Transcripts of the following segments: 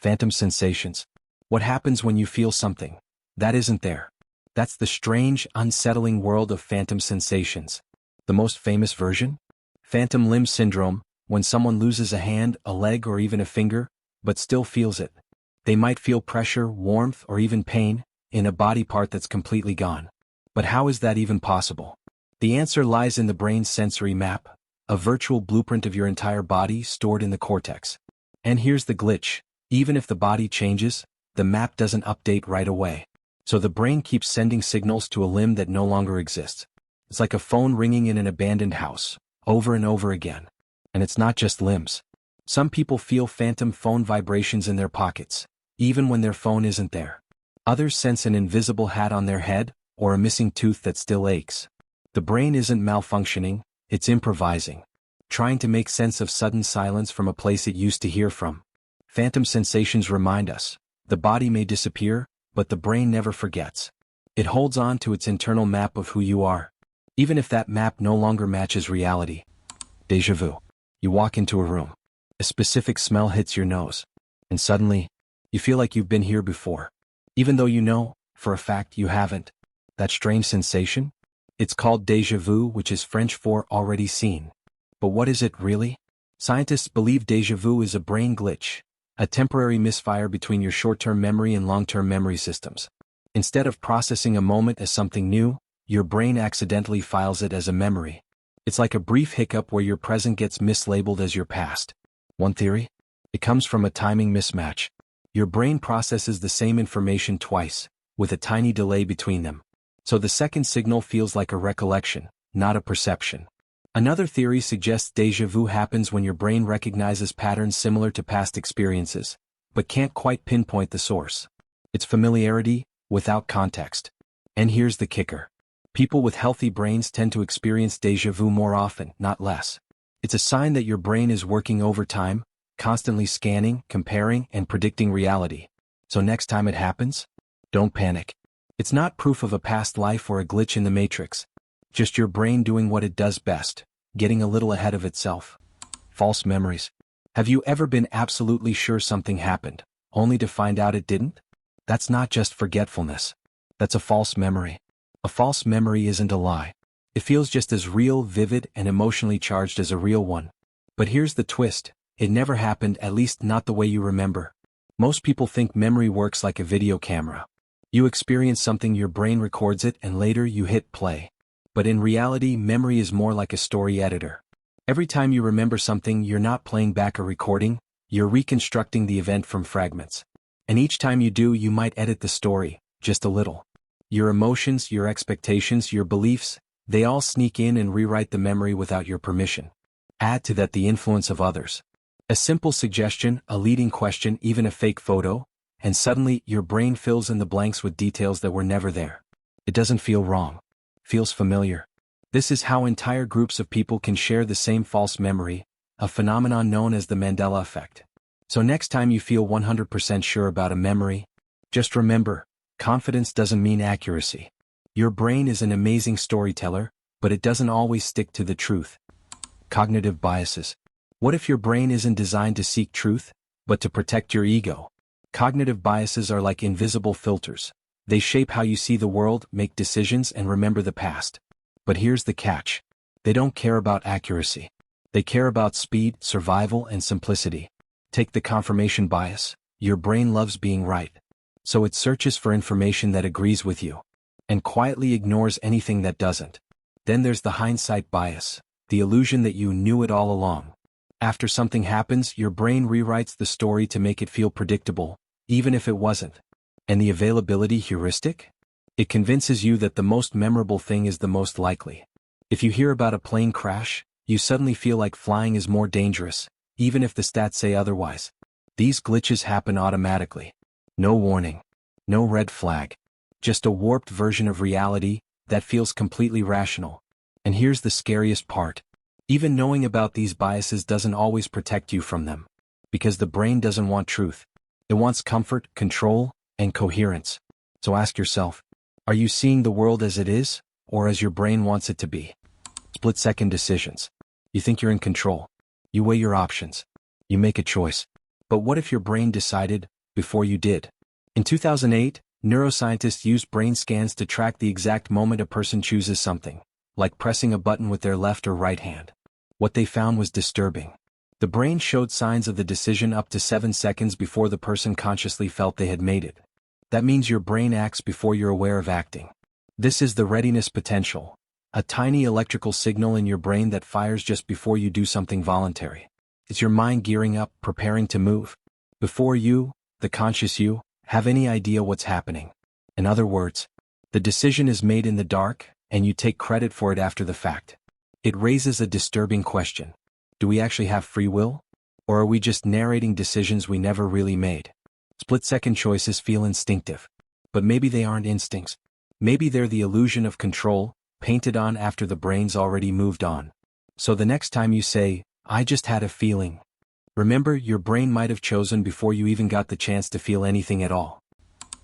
Phantom sensations. What happens when you feel something that isn't there? That's the strange, unsettling world of phantom sensations. The most famous version? Phantom limb syndrome, when someone loses a hand, a leg, or even a finger, but still feels it. They might feel pressure, warmth, or even pain in a body part that's completely gone. But how is that even possible? The answer lies in the brain's sensory map, a virtual blueprint of your entire body stored in the cortex. And here's the glitch. Even if the body changes, the map doesn't update right away. So the brain keeps sending signals to a limb that no longer exists. It's like a phone ringing in an abandoned house, over and over again. And it's not just limbs. Some people feel phantom phone vibrations in their pockets, even when their phone isn't there. Others sense an invisible hat on their head, or a missing tooth that still aches. The brain isn't malfunctioning, it's improvising, trying to make sense of sudden silence from a place it used to hear from. Phantom sensations remind us, the body may disappear, but the brain never forgets. It holds on to its internal map of who you are, even if that map no longer matches reality. Déjà vu. You walk into a room. A specific smell hits your nose, and suddenly, you feel like you've been here before, even though you know, for a fact, you haven't. That strange sensation? It's called déjà vu, which is French for already seen. But what is it really? Scientists believe déjà vu is a brain glitch, a temporary misfire between your short-term memory and long-term memory systems. Instead of processing a moment as something new, your brain accidentally files it as a memory. It's like a brief hiccup where your present gets mislabeled as your past. One theory? It comes from a timing mismatch. Your brain processes the same information twice, with a tiny delay between them. So the second signal feels like a recollection, not a perception. Another theory suggests déjà vu happens when your brain recognizes patterns similar to past experiences, but can't quite pinpoint the source. It's familiarity, without context. And here's the kicker. People with healthy brains tend to experience déjà vu more often, not less. It's a sign that your brain is working overtime, constantly scanning, comparing, and predicting reality. So next time it happens, don't panic. It's not proof of a past life or a glitch in the matrix. Just your brain doing what it does best, getting a little ahead of itself. False memories. Have you ever been absolutely sure something happened, only to find out it didn't? That's not just forgetfulness. That's a false memory. A false memory isn't a lie. It feels just as real, vivid, and emotionally charged as a real one. But here's the twist. It never happened, at least not the way you remember. Most people think memory works like a video camera. You experience something, your brain records it, and later you hit play. But in reality, memory is more like a story editor. Every time you remember something, you're not playing back a recording, you're reconstructing the event from fragments. And each time you do, you might edit the story, just a little. Your emotions, your expectations, your beliefs, they all sneak in and rewrite the memory without your permission. Add to that the influence of others. A simple suggestion, a leading question, even a fake photo, and suddenly your brain fills in the blanks with details that were never there. It doesn't feel wrong. Feels familiar. This is how entire groups of people can share the same false memory, a phenomenon known as the Mandela effect. So next time you feel 100% sure about a memory, just remember, confidence doesn't mean accuracy. Your brain is an amazing storyteller, but it doesn't always stick to the truth. Cognitive biases. What if your brain isn't designed to seek truth, but to protect your ego? Cognitive biases are like invisible filters. They shape how you see the world, make decisions, and remember the past. But here's the catch. They don't care about accuracy. They care about speed, survival, and simplicity. Take the confirmation bias. Your brain loves being right. So it searches for information that agrees with you, and quietly ignores anything that doesn't. Then there's the hindsight bias, the illusion that you knew it all along. After something happens, your brain rewrites the story to make it feel predictable, even if it wasn't. And the availability heuristic? It convinces you that the most memorable thing is the most likely. If you hear about a plane crash, you suddenly feel like flying is more dangerous, even if the stats say otherwise. These glitches happen automatically. No warning. No red flag. Just a warped version of reality that feels completely rational. And here's the scariest part. Even knowing about these biases doesn't always protect you from them. Because the brain doesn't want truth. It wants comfort, control, and coherence. So ask yourself, are you seeing the world as it is, or as your brain wants it to be? Split-second decisions. You think you're in control. You weigh your options. You make a choice. But what if your brain decided before you did? In 2008, neuroscientists used brain scans to track the exact moment a person chooses something, like pressing a button with their left or right hand. What they found was disturbing. The brain showed signs of the decision up to 7 seconds before the person consciously felt they had made it. That means your brain acts before you're aware of acting. This is the readiness potential, a tiny electrical signal in your brain that fires just before you do something voluntary. It's your mind gearing up, preparing to move, before you, the conscious you, have any idea what's happening. In other words, the decision is made in the dark, and you take credit for it after the fact. It raises a disturbing question. Do we actually have free will? Or are we just narrating decisions we never really made? Split-second choices feel instinctive. But maybe they aren't instincts. Maybe they're the illusion of control, painted on after the brain's already moved on. So the next time you say, "I just had a feeling," remember, your brain might have chosen before you even got the chance to feel anything at all.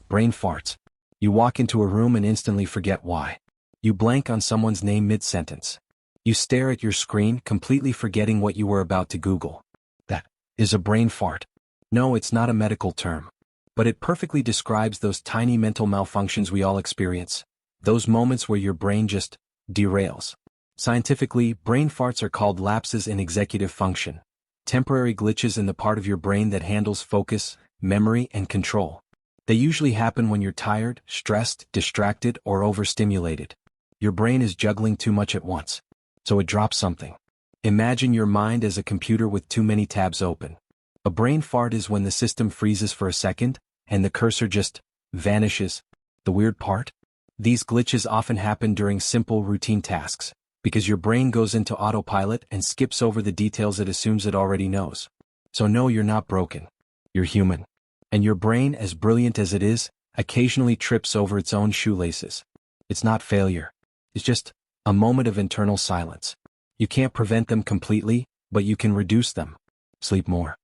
Brain farts. You walk into a room and instantly forget why. You blank on someone's name mid-sentence. You stare at your screen, completely forgetting what you were about to Google. That is a brain fart. No, it's not a medical term. But it perfectly describes those tiny mental malfunctions we all experience. Those moments where your brain just derails. Scientifically, brain farts are called lapses in executive function. Temporary glitches in the part of your brain that handles focus, memory, and control. They usually happen when you're tired, stressed, distracted, or overstimulated. Your brain is juggling too much at once. So it drops something. Imagine your mind as a computer with too many tabs open. A brain fart is when the system freezes for a second, and the cursor just vanishes. The weird part? These glitches often happen during simple routine tasks, because your brain goes into autopilot and skips over the details it assumes it already knows. So no, you're not broken. You're human. And your brain, as brilliant as it is, occasionally trips over its own shoelaces. It's not failure. It's just a moment of internal silence. You can't prevent them completely, but you can reduce them. Sleep more.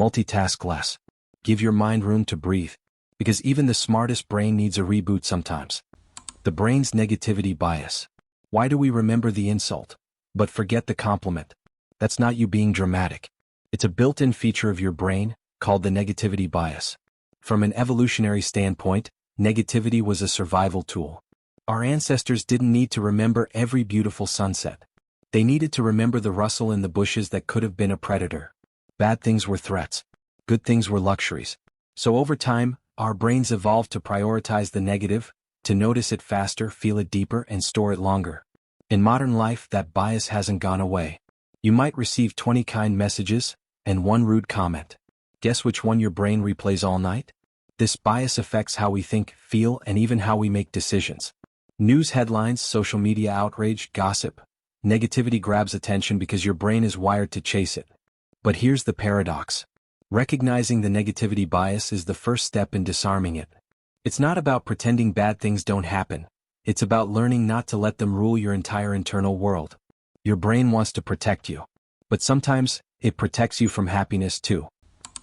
Multitask less. Give your mind room to breathe. Because even the smartest brain needs a reboot sometimes. The brain's negativity bias. Why do we remember the insult, but forget the compliment? That's not you being dramatic. It's a built-in feature of your brain, called the negativity bias. From an evolutionary standpoint, negativity was a survival tool. Our ancestors didn't need to remember every beautiful sunset. They needed to remember the rustle in the bushes that could have been a predator. Bad things were threats. Good things were luxuries. So over time, our brains evolved to prioritize the negative, to notice it faster, feel it deeper, and store it longer. In modern life, that bias hasn't gone away. You might receive 20 kind messages, and 1 rude comment. Guess which one your brain replays all night? This bias affects how we think, feel, and even how we make decisions. News headlines, social media outrage, gossip. Negativity grabs attention because your brain is wired to chase it. But here's the paradox. Recognizing the negativity bias is the first step in disarming it. It's not about pretending bad things don't happen. It's about learning not to let them rule your entire internal world. Your brain wants to protect you. But sometimes, it protects you from happiness too.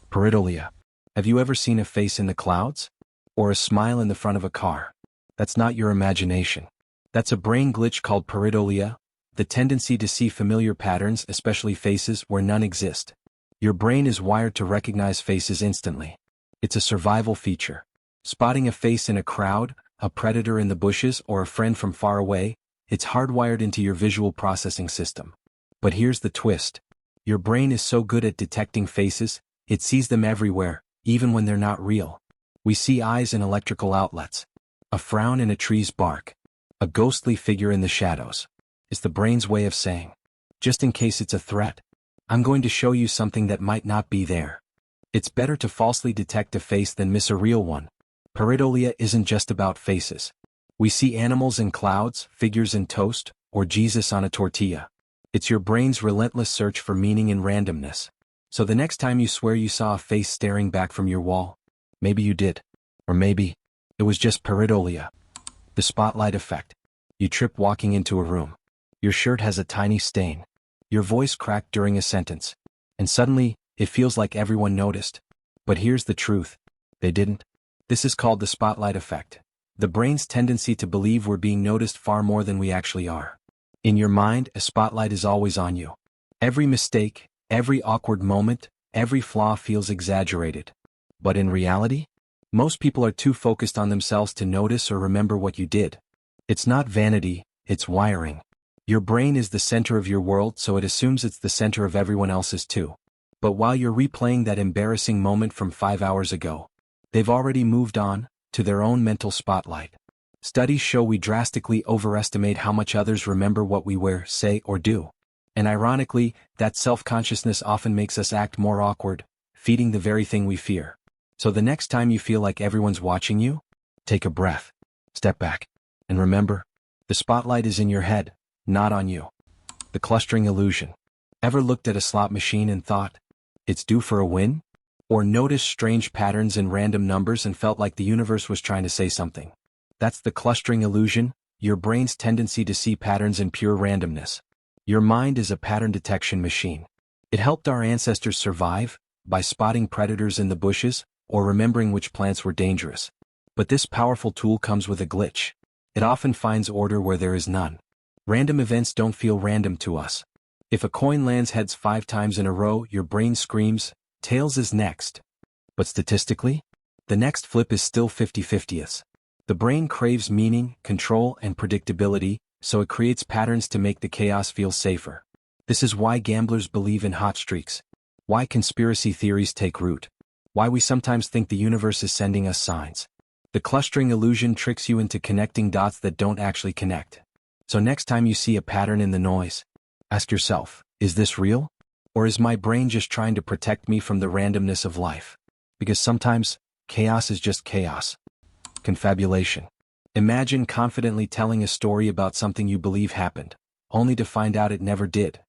Paridolia. Have you ever seen a face in the clouds? Or a smile in the front of a car? That's not your imagination. That's a brain glitch called paridolia, the tendency to see familiar patterns, especially faces, where none exist. Your brain is wired to recognize faces instantly. It's a survival feature. Spotting a face in a crowd, a predator in the bushes, or a friend from far away, it's hardwired into your visual processing system. But here's the twist. Your brain is so good at detecting faces, it sees them everywhere, even when they're not real. We see eyes in electrical outlets. A frown in a tree's bark. A ghostly figure in the shadows. It's the brain's way of saying, just in case it's a threat, I'm going to show you something that might not be there. It's better to falsely detect a face than miss a real one. Paridolia isn't just about faces. We see animals in clouds, figures in toast, or Jesus on a tortilla. It's your brain's relentless search for meaning in randomness. So the next time you swear you saw a face staring back from your wall, maybe you did. Or maybe it was just Paridolia. The spotlight effect. You trip walking into a room. Your shirt has a tiny stain. Your voice cracked during a sentence. And suddenly, it feels like everyone noticed. But here's the truth. They didn't. This is called the spotlight effect. The brain's tendency to believe we're being noticed far more than we actually are. In your mind, a spotlight is always on you. Every mistake, every awkward moment, every flaw feels exaggerated. But in reality, most people are too focused on themselves to notice or remember what you did. It's not vanity, it's wiring. Your brain is the center of your world, so it assumes it's the center of everyone else's too. But while you're replaying that embarrassing moment from 5 hours ago, they've already moved on to their own mental spotlight. Studies show we drastically overestimate how much others remember what we wear, say, or do. And ironically, that self-consciousness often makes us act more awkward, feeding the very thing we fear. So the next time you feel like everyone's watching you, take a breath, step back, and remember, the spotlight is in your head, not on you. The clustering illusion. Ever looked at a slot machine and thought, it's due for a win? Or noticed strange patterns in random numbers and felt like the universe was trying to say something? That's the clustering illusion, your brain's tendency to see patterns in pure randomness. Your mind is a pattern detection machine. It helped our ancestors survive by spotting predators in the bushes or remembering which plants were dangerous. But this powerful tool comes with a glitch. It often finds order where there is none. Random events don't feel random to us. If a coin lands heads 5 times in a row, your brain screams, tails is next. But statistically, the next flip is still 50/50ths. The brain craves meaning, control, and predictability, so it creates patterns to make the chaos feel safer. This is why gamblers believe in hot streaks, why conspiracy theories take root, why we sometimes think the universe is sending us signs. The clustering illusion tricks you into connecting dots that don't actually connect. So next time you see a pattern in the noise, ask yourself, is this real? Or is my brain just trying to protect me from the randomness of life? Because sometimes, chaos is just chaos. Confabulation. Imagine confidently telling a story about something you believe happened, only to find out it never did.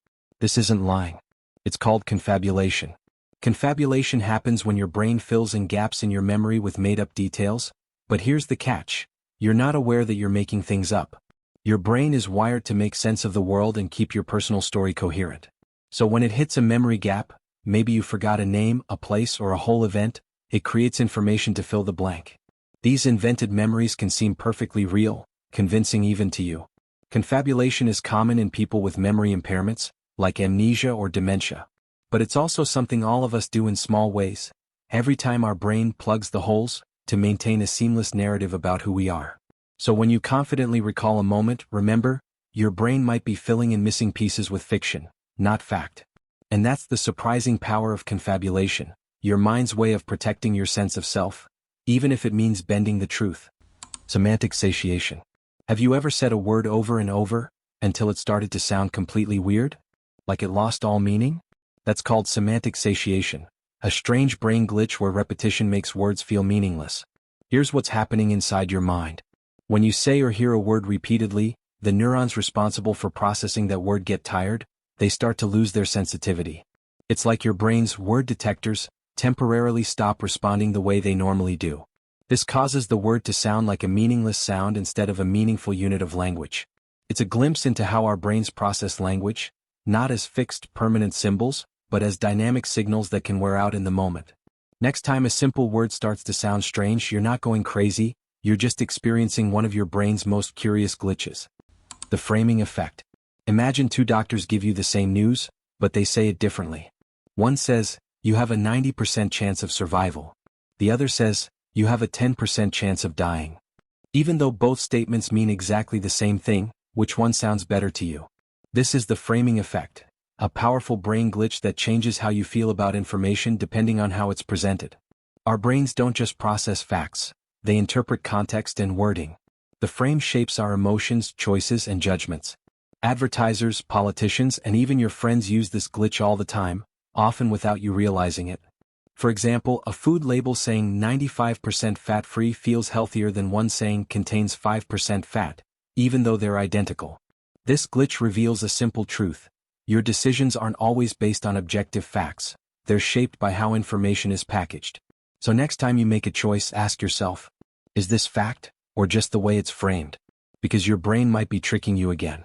This isn't lying. It's called confabulation. Confabulation happens when your brain fills in gaps in your memory with made-up details, but here's the catch. You're not aware that you're making things up. Your brain is wired to make sense of the world and keep your personal story coherent. So when it hits a memory gap, maybe you forgot a name, a place, or a whole event, it creates information to fill the blank. These invented memories can seem perfectly real, convincing even to you. Confabulation is common in people with memory impairments, like amnesia or dementia. But it's also something all of us do in small ways, every time our brain plugs the holes, to maintain a seamless narrative about who we are. So when you confidently recall a moment, remember, your brain might be filling in missing pieces with fiction, not fact. And that's the surprising power of confabulation, your mind's way of protecting your sense of self, even if it means bending the truth. Semantic satiation. Have you ever said a word over and over, until it started to sound completely weird? Like it lost all meaning? That's called semantic satiation, a strange brain glitch where repetition makes words feel meaningless. Here's what's happening inside your mind. When you say or hear a word repeatedly, the neurons responsible for processing that word get tired, they start to lose their sensitivity. It's like your brain's word detectors temporarily stop responding the way they normally do. This causes the word to sound like a meaningless sound instead of a meaningful unit of language. It's a glimpse into how our brains process language, not as fixed, permanent symbols, but as dynamic signals that can wear out in the moment. Next time a simple word starts to sound strange, you're not going crazy, you're just experiencing one of your brain's most curious glitches. The framing effect. Imagine 2 doctors give you the same news, but they say it differently. One says, you have a 90% chance of survival. The other says, you have a 10% chance of dying. Even though both statements mean exactly the same thing, which one sounds better to you? This is the framing effect, a powerful brain glitch that changes how you feel about information depending on how it's presented. Our brains don't just process facts, they interpret context and wording. The frame shapes our emotions, choices, and judgments. Advertisers, politicians, and even your friends use this glitch all the time, often without you realizing it. For example, a food label saying 95% fat-free feels healthier than one saying contains 5% fat, even though they're identical. This glitch reveals a simple truth. Your decisions aren't always based on objective facts, they're shaped by how information is packaged. So next time you make a choice, ask yourself, is this fact, or just the way it's framed? Because your brain might be tricking you again.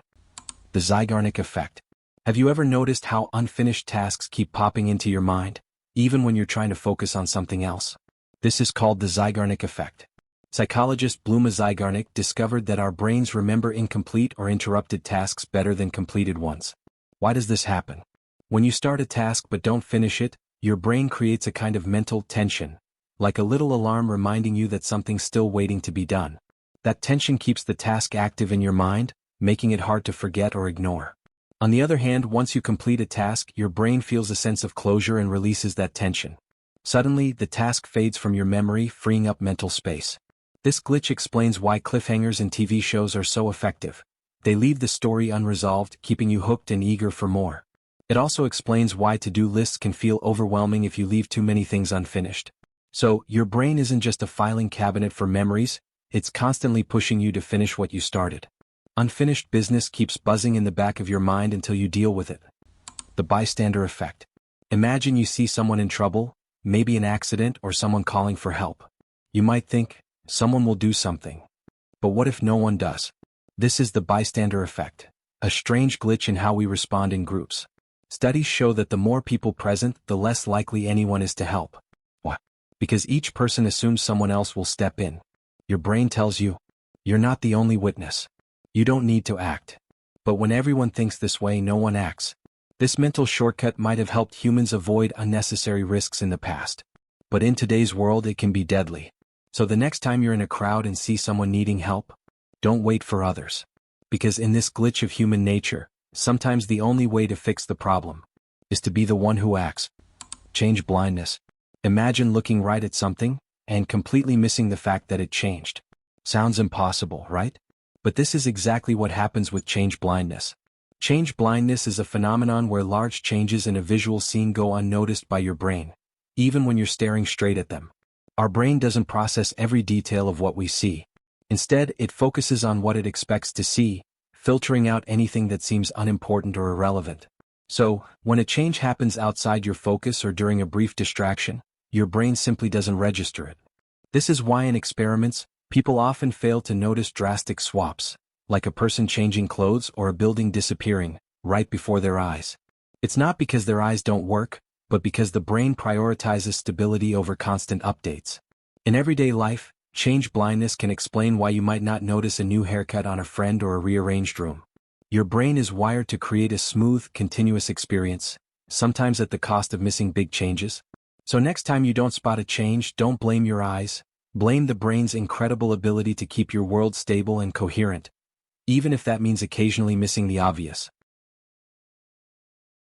The Zygarnic Effect. Have you ever noticed how unfinished tasks keep popping into your mind, even when you're trying to focus on something else? This is called the Zygarnic Effect. Psychologist Bluma Zygarnik discovered that our brains remember incomplete or interrupted tasks better than completed ones. Why does this happen? When you start a task but don't finish it, your brain creates a kind of mental tension, like a little alarm reminding you that something's still waiting to be done. That tension keeps the task active in your mind, making it hard to forget or ignore. On the other hand, once you complete a task, your brain feels a sense of closure and releases that tension. Suddenly, the task fades from your memory, freeing up mental space. This glitch explains why cliffhangers in TV shows are so effective. They leave the story unresolved, keeping you hooked and eager for more. It also explains why to-do lists can feel overwhelming if you leave too many things unfinished. So, your brain isn't just a filing cabinet for memories, it's constantly pushing you to finish what you started. Unfinished business keeps buzzing in the back of your mind until you deal with it. The bystander effect. Imagine you see someone in trouble, maybe an accident or someone calling for help. You might think, someone will do something. But what if no one does? This is the bystander effect, a strange glitch in how we respond in groups. Studies show that the more people present, the less likely anyone is to help. Why? Because each person assumes someone else will step in. Your brain tells you, you're not the only witness. You don't need to act. But when everyone thinks this way, no one acts. This mental shortcut might have helped humans avoid unnecessary risks in the past. But in today's world, it can be deadly. So the next time you're in a crowd and see someone needing help, don't wait for others. Because in this glitch of human nature, sometimes the only way to fix the problem is to be the one who acts. Change blindness. Imagine looking right at something and completely missing the fact that it changed. Sounds impossible, right? But this is exactly what happens with change blindness. Change blindness is a phenomenon where large changes in a visual scene go unnoticed by your brain, even when you're staring straight at them. Our brain doesn't process every detail of what we see. Instead, it focuses on what it expects to see, filtering out anything that seems unimportant or irrelevant. So, when a change happens outside your focus or during a brief distraction, your brain simply doesn't register it. This is why in experiments, people often fail to notice drastic swaps, like a person changing clothes or a building disappearing, right before their eyes. It's not because their eyes don't work, but because the brain prioritizes stability over constant updates. In everyday life, change blindness can explain why you might not notice a new haircut on a friend or a rearranged room. Your brain is wired to create a smooth, continuous experience, sometimes at the cost of missing big changes. So next time you don't spot a change, don't blame your eyes, blame the brain's incredible ability to keep your world stable and coherent, even if that means occasionally missing the obvious.